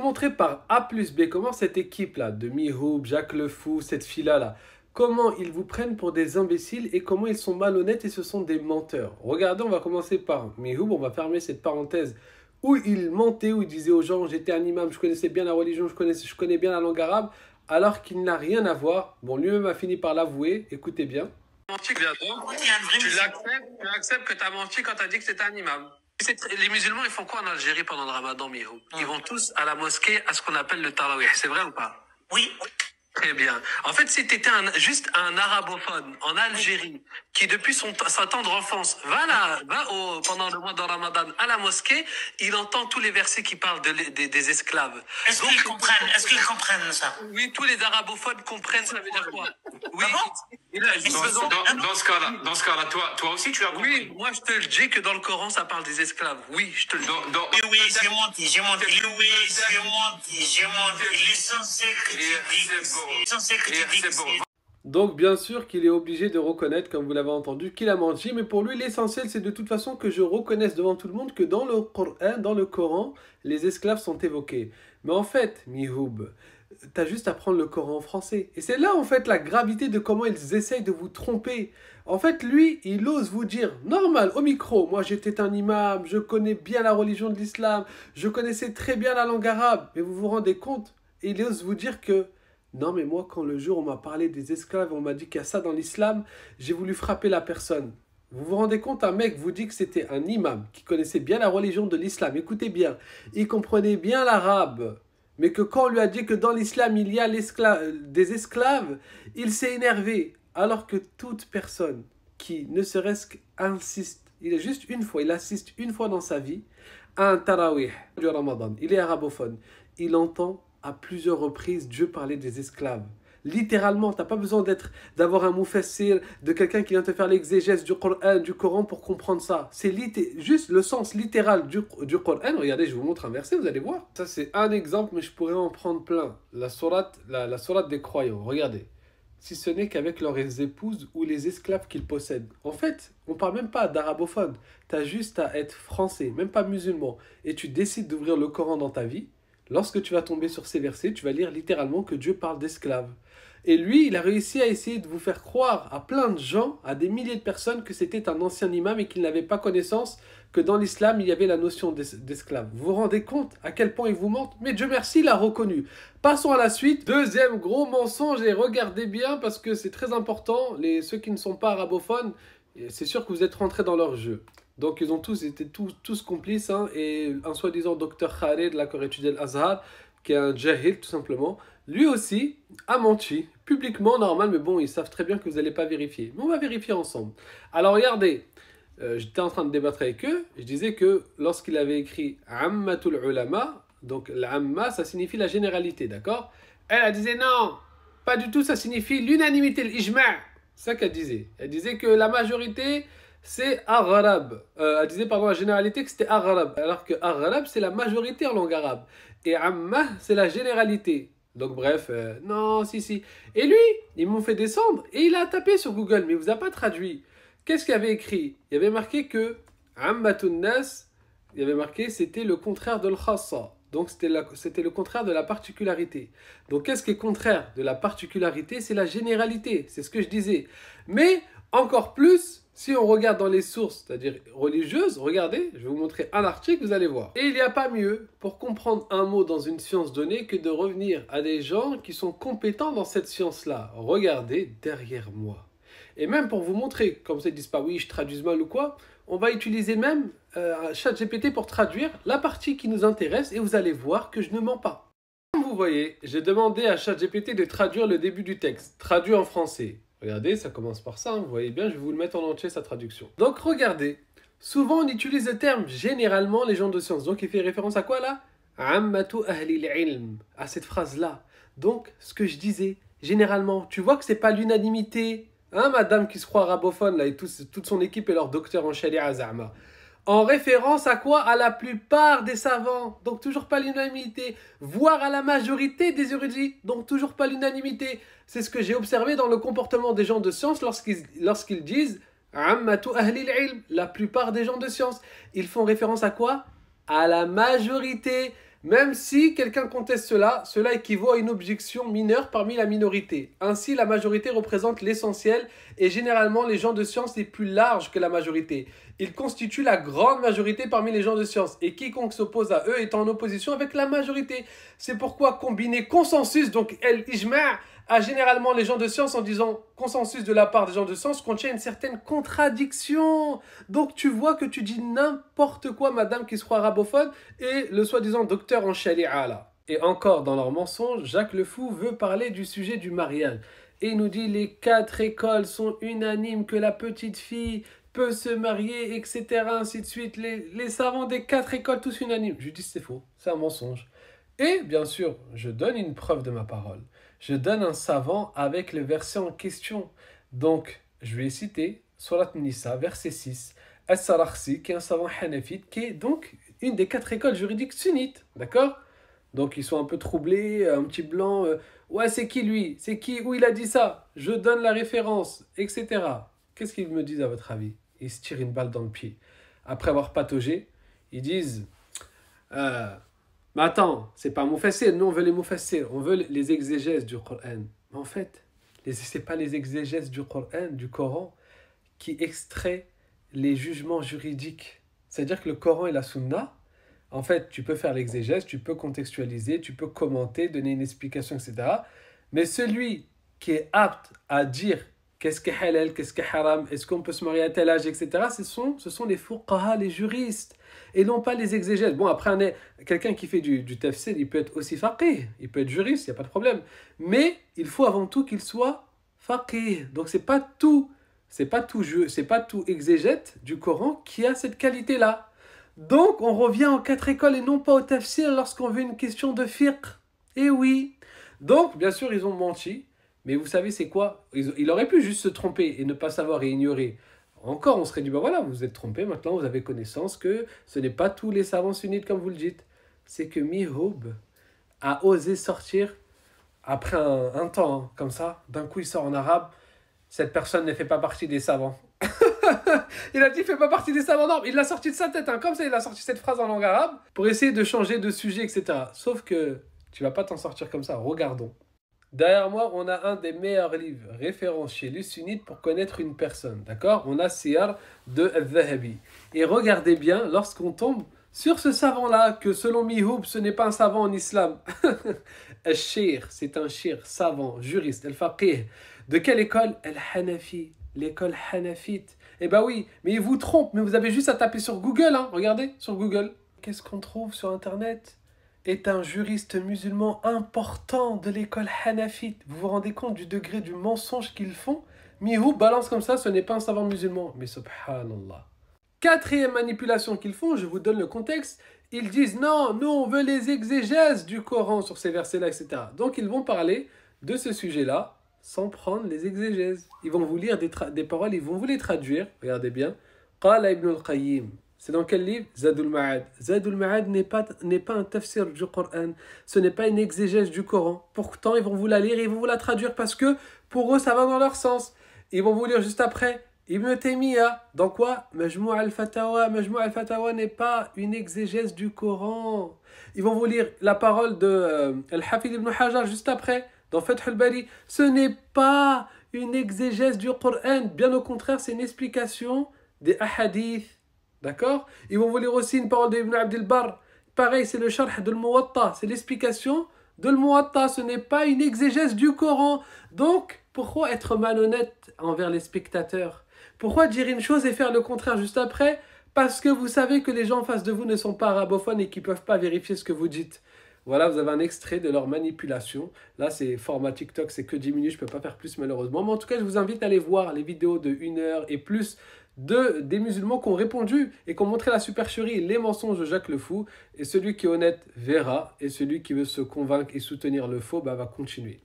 montrer par A plus B comment cette équipe-là, de Mihoub, Jacques Le Fou, cette fille-là, comment ils vous prennent pour des imbéciles et comment ils sont malhonnêtes et ce sont des menteurs. Regardez, on va commencer par Mihoub, on va fermer cette parenthèse où il mentait, où il disait aux gens, j'étais un imam, je connaissais bien la religion, je connais bien la langue arabe, alors qu'il n'a rien à voir. Bon, lui-même a fini par l'avouer, écoutez bien. Tu acceptes que tu as menti quand tu as dit que c'était un imam. Les musulmans, ils font quoi en Algérie pendant le ramadan, Mihoub? Ils vont tous à la mosquée à ce qu'on appelle le tarawih. C'est vrai ou pas? Oui. Très bien. En fait, si tu étais juste un arabophone en Algérie qui, depuis sa tendre enfance, pendant le mois de Ramadan à la mosquée, il entend tous les versets qui parlent des esclaves. Est-ce qu'ils comprennent ça? Oui, tous les arabophones comprennent ça veut dire quoi? Oui. Dans ce cas-là, toi aussi tu as compris. Oui, moi je te le dis que dans le Coran ça parle des esclaves. Oui, je te le dis. Oui, j'ai menti. L'essentiel que tu dis. Donc bien sûr qu'il est obligé de reconnaître, comme vous l'avez entendu, qu'il a menti, mais pour lui l'essentiel c'est de toute façon que je reconnaisse devant tout le monde que dans le Coran, les esclaves sont évoqués. Mais en fait, Mihoub, t'as juste à prendre le Coran en français. Et c'est là en fait la gravité de comment ils essayent de vous tromper. En fait, lui, il ose vous dire, normal, au micro, moi j'étais un imam, je connais bien la religion de l'islam, je connaissais très bien la langue arabe, mais vous vous rendez compte, il ose vous dire que non, mais moi, quand le jour on m'a parlé des esclaves, on m'a dit qu'il y a ça dans l'islam, j'ai voulu frapper la personne. Vous vous rendez compte, un mec vous dit que c'était un imam qui connaissait bien la religion de l'islam. Écoutez bien, il comprenait bien l'arabe, mais que quand on lui a dit que dans l'islam il y a des esclaves, il s'est énervé. Alors que toute personne qui ne serait-ce qu'insiste, il assiste une fois dans sa vie à un tarawih du Ramadan, il est arabophone, il entend à plusieurs reprises Dieu parlait des esclaves. Littéralement, tu n'as pas besoin d'avoir un mufassir, de quelqu'un qui vient te faire l'exégèse du Coran pour comprendre ça. C'est juste le sens littéral du Coran. Regardez, je vous montre un verset, vous allez voir. Ça, c'est un exemple, mais je pourrais en prendre plein. La sourate des croyants, regardez. Si ce n'est qu'avec leurs épouses ou les esclaves qu'ils possèdent. En fait, on ne parle même pas d'arabophone. Tu as juste à être français, même pas musulman. Et tu décides d'ouvrir le Coran dans ta vie. Lorsque tu vas tomber sur ces versets, tu vas lire littéralement que Dieu parle d'esclaves. Et lui, il a réussi à essayer de vous faire croire à plein de gens, à des milliers de personnes, que c'était un ancien imam et qu'il n'avait pas connaissance que dans l'islam, il y avait la notion d'esclave. Vous vous rendez compte à quel point il vous ment? Mais Dieu merci, il a reconnu. Passons à la suite. Deuxième gros mensonge, et regardez bien parce que c'est très important. Ceux qui ne sont pas arabophones, c'est sûr que vous êtes rentrés dans leur jeu. Donc ils ont tous été tous complices, hein, et un soi-disant docteur Khaled, là, qui aurait étudié l'Azhar, qui est un jahil tout simplement, lui aussi a menti, publiquement normal, mais bon, ils savent très bien que vous n'allez pas vérifier. Mais on va vérifier ensemble. Alors regardez, j'étais en train de débattre avec eux, je disais que lorsqu'il avait écrit Ammatul Ulama, donc l'Amma, ça signifie la généralité, d'accord? Elle disait non, pas du tout, ça signifie l'unanimité, l'ijma'. C'est ça qu'elle disait. Elle disait que la majorité, c'est arabe. Elle disait, pardon, la généralité que c'était arabe. Alors que arabe, c'est la majorité en langue arabe. Et amma, c'est la généralité. Donc bref, non, si. Et lui, ils m'ont fait descendre et il a tapé sur Google, mais il vous a pas traduit. Qu'est-ce qu'il y avait écrit? Il y avait marqué que ammatun nas, il y avait marqué c'était le contraire de l'khassa. Donc c'était le contraire de la particularité. Donc qu'est-ce qui est contraire de la particularité? C'est la généralité, c'est ce que je disais. Mais encore plus, si on regarde dans les sources, c'est-à-dire religieuses, regardez, je vais vous montrer un article, vous allez voir. Et il n'y a pas mieux pour comprendre un mot dans une science donnée que de revenir à des gens qui sont compétents dans cette science-là. Regardez derrière moi. Et même pour vous montrer, comme ça ils disent pas oui, je traduis mal ou quoi, on va utiliser même ChatGPT pour traduire la partie qui nous intéresse et vous allez voir que je ne mens pas. Comme vous voyez, j'ai demandé à ChatGPT de traduire le début du texte, traduit en français. Regardez, ça commence par ça, hein, vous voyez bien, je vais vous le mettre en entier sa traduction. Donc regardez, souvent on utilise le terme généralement les gens de science, donc il fait référence à quoi là? Ammatu ahlil ilm, à cette phrase-là. Donc ce que je disais, généralement, tu vois que c'est pas l'unanimité, hein, madame qui se croit arabophone là et toute son équipe et leur docteur en sharia Zama. En référence à quoi? À la plupart des savants, donc toujours pas l'unanimité, voire à la majorité des érudits, donc toujours pas l'unanimité. C'est ce que j'ai observé dans le comportement des gens de science lorsqu'ils disent « Ammatu ahlil ilm », la plupart des gens de science. Ils font référence à quoi? À la majorité. Même si quelqu'un conteste cela, cela équivaut à une objection mineure parmi la minorité. Ainsi, la majorité représente l'essentiel et généralement les gens de science les plus larges que la majorité. Ils constituent la grande majorité parmi les gens de science et quiconque s'oppose à eux est en opposition avec la majorité. C'est pourquoi combiner consensus, donc el-ijma', à généralement les gens de science en disant consensus de la part des gens de science contient une certaine contradiction. Donc tu vois que tu dis n'importe quoi, madame qui se croit arabophone, et le soi-disant docteur en sharia là. Et encore dans leur mensonge, Jacques le Fou veut parler du sujet du mariage. Et il nous dit les 4 écoles sont unanimes que la petite fille peut se marier, etc. ainsi de suite. Les savants des 4 écoles tous unanimes. Je lui dis c'est faux, c'est un mensonge. Et bien sûr, je donne une preuve de ma parole. Je donne un savant avec le verset en question. Donc, je vais citer Surat Nisa, verset 6, As-Sarakhsi, qui est un savant hanafite, qui est donc une des 4 écoles juridiques sunnites. D'accord? Donc, ils sont un peu troublés, un petit blanc. Ouais, c'est qui lui? C'est qui? Où il a dit ça? Je donne la référence, etc. Qu'est-ce qu'ils me disent à votre avis? Ils se tirent une balle dans le pied. Après avoir pataugé, ils disent... Mais attends, c'est pas Mufassir, nous on veut les Mufassir, on veut les exégèses du Coran. Mais en fait, c'est pas les exégèses du Coran qui extrait les jugements juridiques. C'est-à-dire que le Coran et la Sunna, en fait, tu peux faire l'exégèse, tu peux contextualiser, tu peux commenter, donner une explication, etc. Mais celui qui est apte à dire qu'est-ce qui est halal, qu'est-ce qui est haram, est-ce qu'on peut se marier à tel âge, etc., ce sont les fuqaha, les juristes, et non pas les exégèses. Bon, après, quelqu'un qui fait du tafsir, il peut être aussi faqih, il peut être juriste, il n'y a pas de problème. Mais il faut avant tout qu'il soit faqih. Donc, c'est pas tout exégète du Coran qui a cette qualité-là. Donc, on revient aux 4 écoles et non pas au tafsir lorsqu'on veut une question de fiqh. Et oui. Donc, bien sûr, ils ont menti. Mais vous savez, c'est quoi? Il aurait pu juste se tromper et ne pas savoir et ignorer. Encore, on serait dit, ben voilà, vous vous êtes trompé, maintenant vous avez connaissance que ce n'est pas tous les savants sunnites comme vous le dites. C'est que Mihoub a osé sortir après un temps, hein, comme ça, d'un coup il sort en arabe, cette personne ne fait pas partie des savants. Il a dit, il ne fait pas partie des savants, non, il l'a sorti de sa tête, hein, comme ça il a sorti cette phrase en langue arabe pour essayer de changer de sujet, etc. Sauf que tu ne vas pas t'en sortir comme ça, regardons. Derrière moi, on a un des meilleurs livres références chez les sunnites pour connaître une personne. D'accord? On a Siyar de Al-Dhahabi. Et regardez bien, lorsqu'on tombe sur ce savant-là, que selon Mihoub, ce n'est pas un savant en islam. Al-Shir, c'est un shir, savant, juriste, Al-Faqih. De quelle école? Al-Hanafi, l'école Hanafite. Eh ben oui, mais il vous trompe, mais vous avez juste à taper sur Google, hein. Regardez, sur Google. Qu'est-ce qu'on trouve sur Internet? Est un juriste musulman important de l'école hanafite. Vous vous rendez compte du degré du mensonge qu'ils font? Mihoub balance comme ça, ce n'est pas un savant musulman. Mais subhanallah. 4e manipulation qu'ils font, je vous donne le contexte. Ils disent non, nous on veut les exégèses du Coran sur ces versets-là, etc. Donc ils vont parler de ce sujet-là sans prendre les exégèses. Ils vont vous lire des paroles, ils vont vous les traduire. Regardez bien. Qala Ibn al-Qayyim. C'est dans quel livre? Zadul Ma'ad. Zadul Ma'ad n'est pas un tafsir du Coran. Ce n'est pas une exégèse du Coran. Pourtant, ils vont vous la lire et ils vont vous la traduire parce que pour eux, ça va dans leur sens. Ils vont vous lire juste après Ibn Taymiyyah. Dans quoi? Majmou' al-Fatawa. Majmou' al-Fatawa n'est pas une exégèse du Coran. Ils vont vous lire la parole de Al-Hafid ibn Hajar juste après, dans Fath al-Bari. Ce n'est pas une exégèse du Coran. Bien au contraire, c'est une explication des ahadiths. D'accord? Ils vont vous lire aussi une parole d'Ibn Abd al-Barr. Pareil, c'est le sharh de l'Muwatta. C'est l'explication de l'Muwatta. Ce n'est pas une exégèse du Coran. Donc, pourquoi être malhonnête envers les spectateurs? Pourquoi dire une chose et faire le contraire juste après? Parce que vous savez que les gens en face de vous ne sont pas arabophones et qu'ils ne peuvent pas vérifier ce que vous dites. Voilà, vous avez un extrait de leur manipulation. Là, c'est format TikTok, c'est que 10 minutes, je ne peux pas faire plus malheureusement. Mais en tout cas, je vous invite à aller voir les vidéos de 1 heure et plus des musulmans qui ont répondu et qui ont montré la supercherie, les mensonges de Jacques le Fou. Et celui qui est honnête verra, et celui qui veut se convaincre et soutenir le faux, va continuer.